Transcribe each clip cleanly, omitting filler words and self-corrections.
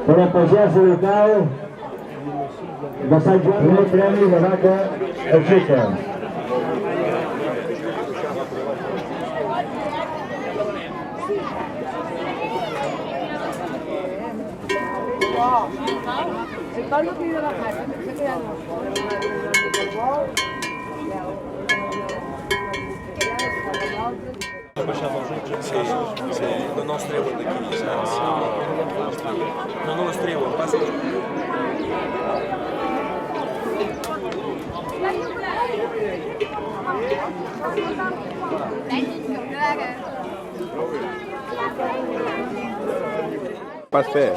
Per el pagès local de Sant Joan, primer premi de vaca aixeca. El Pablo pidió bajar, se queda Sim, no nosso trevo daqui, no nosso trevo, passa. Pas fer.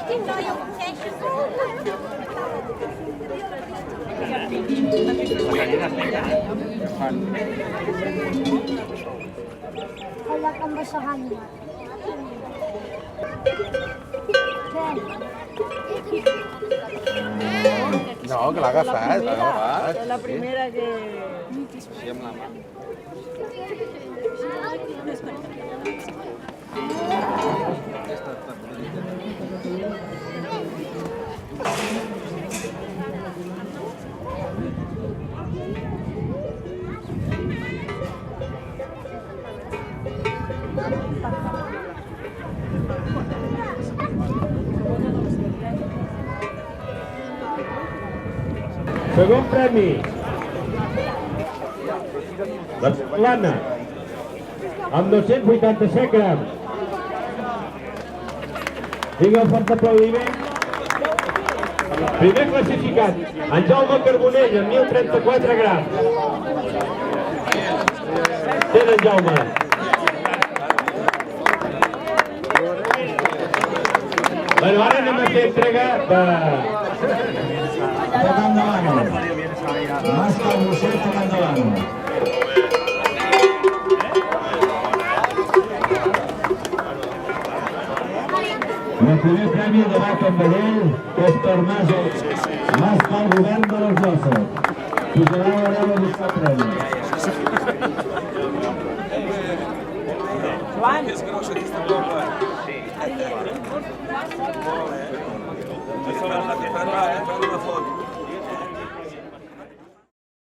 Wala kang basahan niya. No, que l'ha agafat. L'ha agafat. Es la primera que... Sí, amb la mà. Segon premi. La plana, amb 287 grams. Vinga, un fort aplaudiment. Primer classificat, en Jaume Carbonell, amb 1034 grams. Tenen, Jaume. Bueno, ara anem a fer entrega de... Tocant davant. Mas Calmosset tocant davant. El primer premi de vaca amb vedell, que és per Mas pel govern de les Llosses. Pujarà a l'hora de buscar premi. Joan! És que no sé qui està molt bé. Sí. Fan una foto.